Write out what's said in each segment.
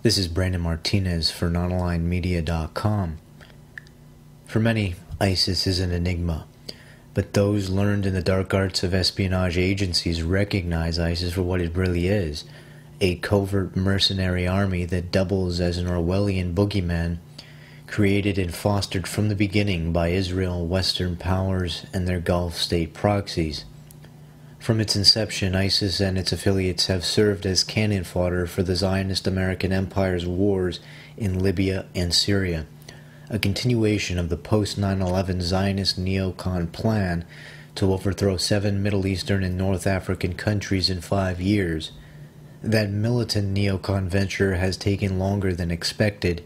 This is Brandon Martinez for nonalignedmedia.com. For many, ISIS is an enigma, but those learned in the dark arts of espionage agencies recognize ISIS for what it really is, a covert mercenary army that doubles as an Orwellian boogeyman, created and fostered from the beginning by Israel, Western powers, and their Gulf state proxies. From its inception, ISIS and its affiliates have served as cannon fodder for the Zionist American Empire's wars in Libya and Syria, a continuation of the post-9/11 Zionist neocon plan to overthrow 7 Middle Eastern and North African countries in 5 years. That militant neocon venture has taken longer than expected,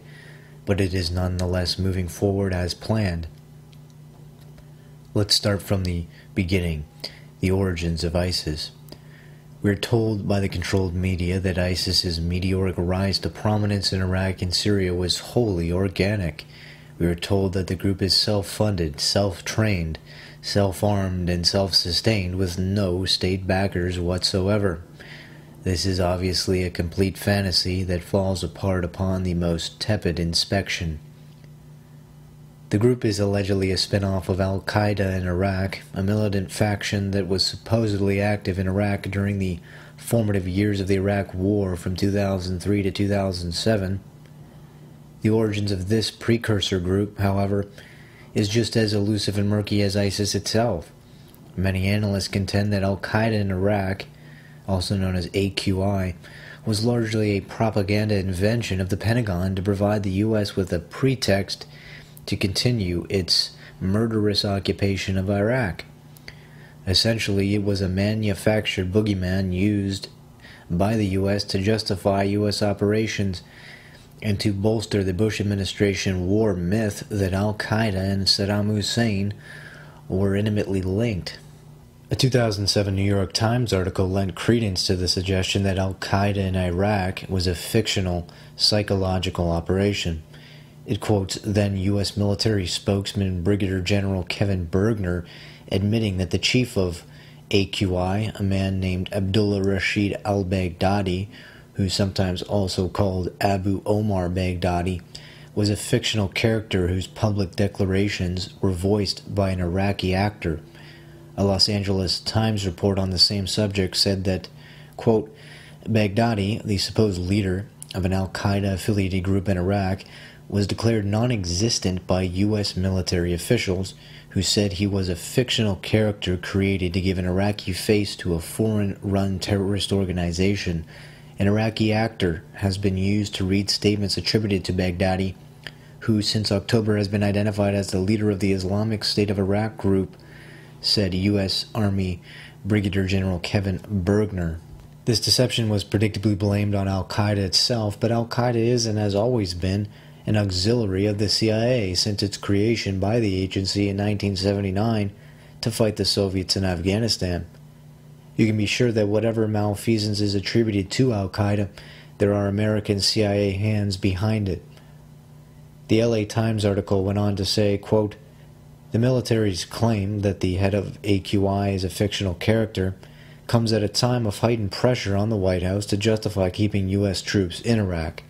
but it is nonetheless moving forward as planned. Let's start from the beginning. The origins of ISIS. We're told by the controlled media that ISIS's meteoric rise to prominence in Iraq and Syria was wholly organic. We are told that the group is self-funded, self-trained, self-armed, and self-sustained with no state backers whatsoever. This is obviously a complete fantasy that falls apart upon the most tepid inspection. The group is allegedly a spin-off of Al-Qaeda in Iraq, a militant faction that was supposedly active in Iraq during the formative years of the Iraq War from 2003 to 2007. The origins of this precursor group, however, is just as elusive and murky as ISIS itself. Many analysts contend that Al-Qaeda in Iraq, also known as AQI, was largely a propaganda invention of the Pentagon to provide the U.S. with a pretext to continue its murderous occupation of Iraq. Essentially, it was a manufactured boogeyman used by the U.S. to justify U.S. operations and to bolster the Bush administration war myth that Al-Qaeda and Saddam Hussein were intimately linked. A 2007 New York Times article lent credence to the suggestion that Al-Qaeda in Iraq was a fictional, psychological operation. It quotes then U.S. military spokesman Brigadier General Kevin Bergner admitting that the chief of AQI, a man named Abdullah Rashid al-Baghdadi, who's sometimes also called Abu Omar Baghdadi, was a fictional character whose public declarations were voiced by an Iraqi actor. A Los Angeles Times report on the same subject said that, quote, Baghdadi, the supposed leader of an al-Qaeda-affiliated group in Iraq, was declared non-existent by U.S. military officials who said he was a fictional character created to give an Iraqi face to a foreign-run terrorist organization. An Iraqi actor has been used to read statements attributed to Baghdadi, who since October has been identified as the leader of the Islamic State of Iraq group, said U.S. Army Brigadier General Kevin Bergner. This deception was predictably blamed on Al-Qaeda itself, but Al-Qaeda is and has always been an auxiliary of the CIA since its creation by the agency in 1979 to fight the Soviets in Afghanistan. You can be sure that whatever malfeasance is attributed to Al-Qaeda, there are American CIA hands behind it. The LA Times article went on to say, quote, the military's claim that the head of AQI is a fictional character comes at a time of heightened pressure on the White House to justify keeping U.S. troops in Iraq.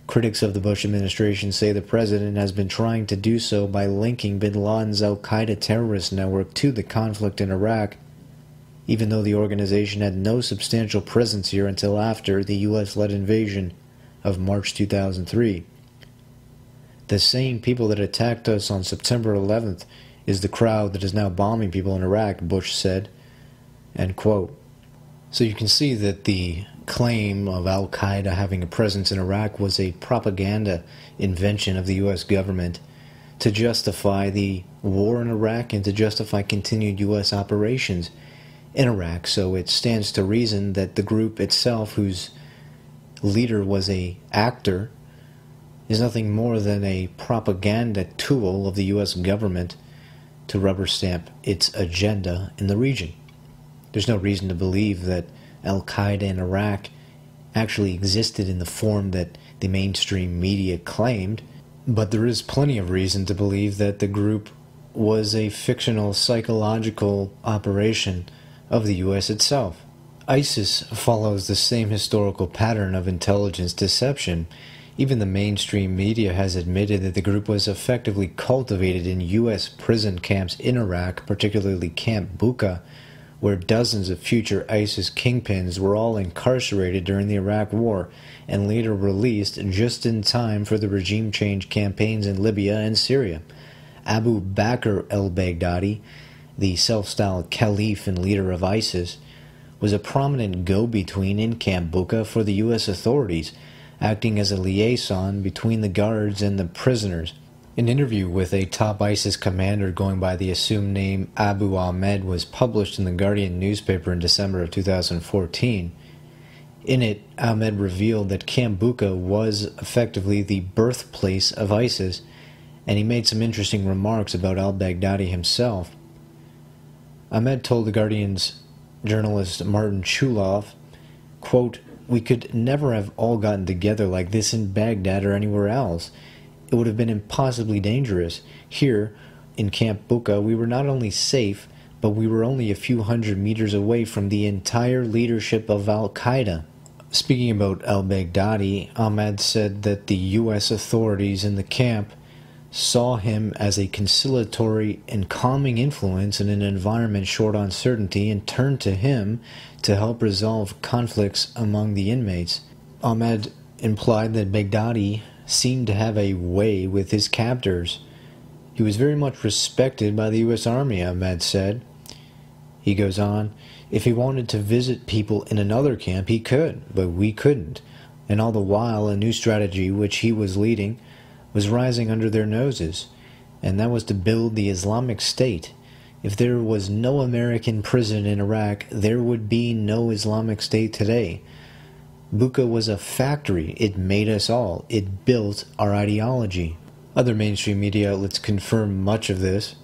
Critics of the Bush administration say the president has been trying to do so by linking bin Laden's al-Qaeda terrorist network to the conflict in Iraq, even though the organization had no substantial presence here until after the U.S.-led invasion of March 2003. The same people that attacked us on September 11th is the crowd that is now bombing people in Iraq, Bush said. End quote. So you can see that the claim of Al-Qaeda having a presence in Iraq was a propaganda invention of the U.S. government to justify the war in Iraq and to justify continued U.S. operations in Iraq. So it stands to reason that the group itself, whose leader was an actor, is nothing more than a propaganda tool of the U.S. government to rubber stamp its agenda in the region. There's no reason to believe that Al-Qaeda in Iraq actually existed in the form that the mainstream media claimed, but there is plenty of reason to believe that the group was a fictional psychological operation of the U.S. itself. ISIS follows the same historical pattern of intelligence deception. Even the mainstream media has admitted that the group was effectively cultivated in U.S. prison camps in Iraq, particularly Camp Bucca, where dozens of future ISIS kingpins were all incarcerated during the Iraq War and later released just in time for the regime change campaigns in Libya and Syria. Abu Bakr al-Baghdadi, the self-styled caliph and leader of ISIS, was a prominent go-between in Camp Bucca for the U.S. authorities, acting as a liaison between the guards and the prisoners. An interview with a top ISIS commander going by the assumed name Abu Ahmed was published in the Guardian newspaper in December of 2014. In it, Ahmed revealed that Camp Bucca was effectively the birthplace of ISIS, and he made some interesting remarks about al-Baghdadi himself. Ahmed told the Guardian's journalist Martin Chulov, quote, "We could never have all gotten together like this in Baghdad or anywhere else. It would have been impossibly dangerous. Here, in Camp Bucca, we were not only safe, but we were only a few hundred meters away from the entire leadership of Al-Qaeda." Speaking about al-Baghdadi, Ahmed said that the U.S. authorities in the camp saw him as a conciliatory and calming influence in an environment short on certainty and turned to him to help resolve conflicts among the inmates. Ahmed implied that Baghdadi seemed to have a way with his captors. He was very much respected by the U.S. Army, Ahmed said. He goes on, "If he wanted to visit people in another camp, he could, but we couldn't. And all the while, a new strategy, which he was leading, was rising under their noses, and that was to build the Islamic State. If there was no American prison in Iraq, there would be no Islamic State today. Bucca was a factory. It made us all. It built our ideology." Other mainstream media outlets confirm much of this.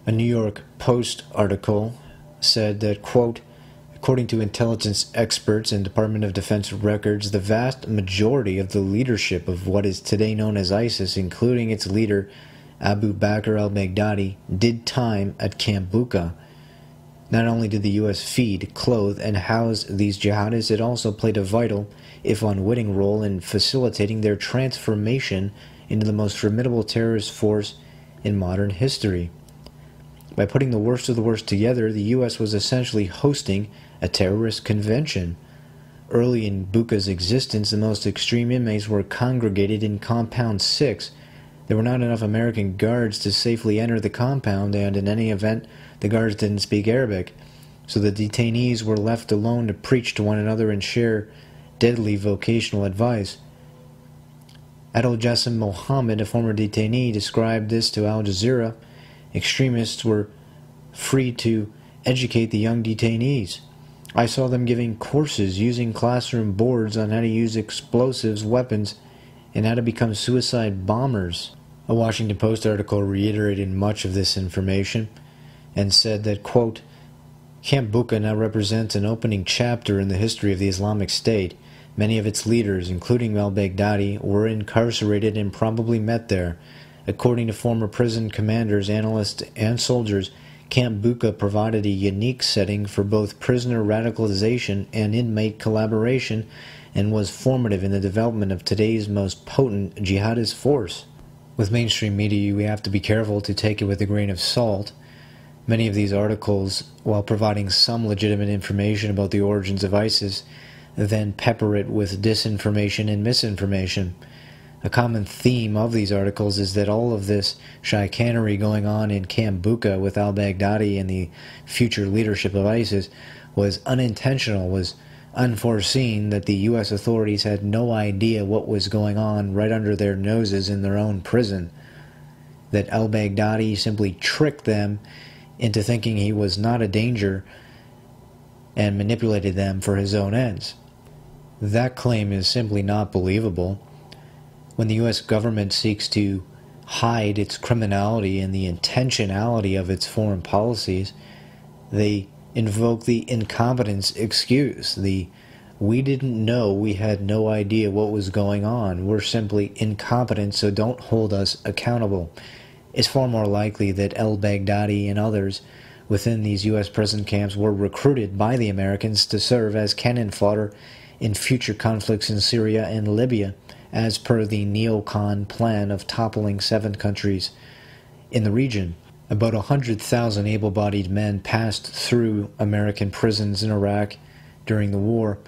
A New York Post article said that, quote, "According to intelligence experts and Department of Defense records, the vast majority of the leadership of what is today known as ISIS, including its leader Abu Bakr al-Baghdadi, did time at Camp Bucca. Not only did the U.S. feed, clothe, and house these jihadists, it also played a vital, if unwitting, role in facilitating their transformation into the most formidable terrorist force in modern history. By putting the worst of the worst together, the U.S. was essentially hosting a terrorist convention. Early in Bucca's existence, the most extreme inmates were congregated in Compound 6. There were not enough American guards to safely enter the compound, and in any event, the guards didn't speak Arabic, so the detainees were left alone to preach to one another and share deadly vocational advice. Adil Jassim Mohammed, a former detainee, described this to Al Jazeera. Extremists were free to educate the young detainees. I saw them giving courses using classroom boards on how to use explosives, weapons, and how to become suicide bombers. A Washington Post article reiterated much of this information and said that, quote, "Camp Bucca now represents an opening chapter in the history of the Islamic State. Many of its leaders, including al-Baghdadi, were incarcerated and probably met there. According to former prison commanders, analysts, and soldiers, Camp Bucca provided a unique setting for both prisoner radicalization and inmate collaboration and was formative in the development of today's most potent jihadist force." With mainstream media, we have to be careful to take it with a grain of salt. Many of these articles, while providing some legitimate information about the origins of ISIS, then pepper it with disinformation and misinformation. A common theme of these articles is that all of this chicanery going on in Camp Bucca with al-Baghdadi and the future leadership of ISIS was unintentional, was unforeseen, that the U.S. authorities had no idea what was going on right under their noses in their own prison, that al-Baghdadi simply tricked them into thinking he was not a danger and manipulated them for his own ends. That claim is simply not believable. When the U.S. government seeks to hide its criminality and the intentionality of its foreign policies, they invoke the incompetence excuse. We didn't know, we had no idea what was going on. We're simply incompetent, so don't hold us accountable. It's far more likely that al-Baghdadi and others within these U.S. prison camps were recruited by the Americans to serve as cannon fodder in future conflicts in Syria and Libya, as per the neocon plan of toppling 7 countries in the region. About 100,000 able-bodied men passed through American prisons in Iraq during the war,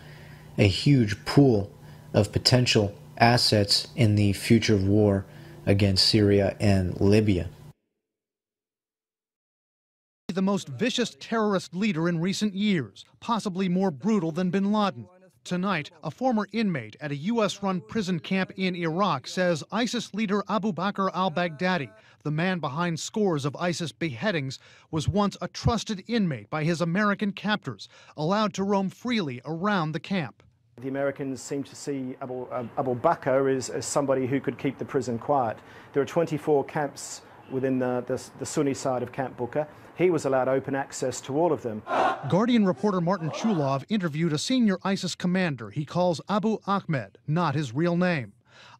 a huge pool of potential assets in the future war against Syria and Libya. The most vicious terrorist leader in recent years, possibly more brutal than bin Laden. Tonight, a former inmate at a U.S.-run prison camp in Iraq says ISIS leader Abu Bakr al-Baghdadi, the man behind scores of ISIS beheadings, was once a trusted inmate by his American captors, allowed to roam freely around the camp. The Americans seem to see Abu Bakr as somebody who could keep the prison quiet. There are 24 camps within the Sunni side of Camp Bucca. He was allowed open access to all of them. Guardian reporter Martin Chulov interviewed a senior ISIS commander he calls Abu Ahmed, not his real name.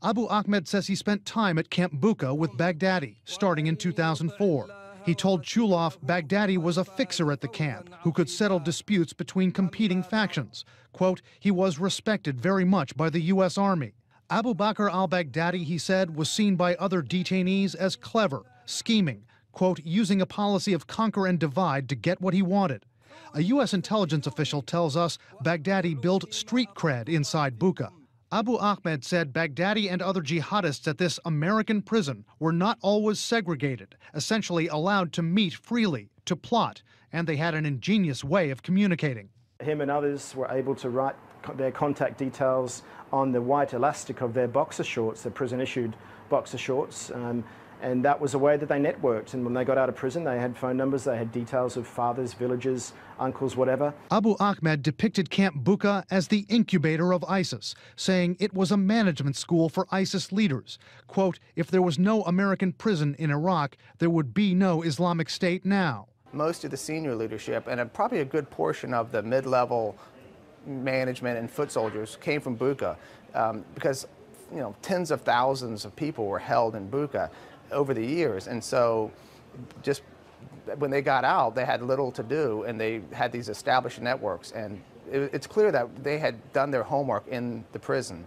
Abu Ahmed says he spent time at Camp Bucca with Baghdadi, starting in 2004. He told Chulov Baghdadi was a fixer at the camp who could settle disputes between competing factions. Quote, he was respected very much by the U.S. Army. Abu Bakr al-Baghdadi, he said, was seen by other detainees as clever, scheming, quote, using a policy of conquer and divide to get what he wanted. A U.S. intelligence official tells us Baghdadi built street cred inside Bucca. Abu Ahmed said Baghdadi and other jihadists at this American prison were not always segregated, essentially allowed to meet freely, to plot, and they had an ingenious way of communicating. Him and others were able to write their contact details on the white elastic of their boxer shorts, their prison-issued boxer shorts, and that was a way that they networked. And when they got out of prison, they had phone numbers, they had details of fathers, villagers, uncles, whatever. Abu Ahmed depicted Camp Bucca as the incubator of ISIS, saying it was a management school for ISIS leaders. Quote, if there was no American prison in Iraq, there would be no Islamic State now. Most of the senior leadership and probably a good portion of the mid-level management and foot soldiers came from Bucca because, you know, tens of thousands of people were held in Bucca over the years, and so just when they got out, they had little to do, and they had these established networks, and it's clear that they had done their homework in the prison.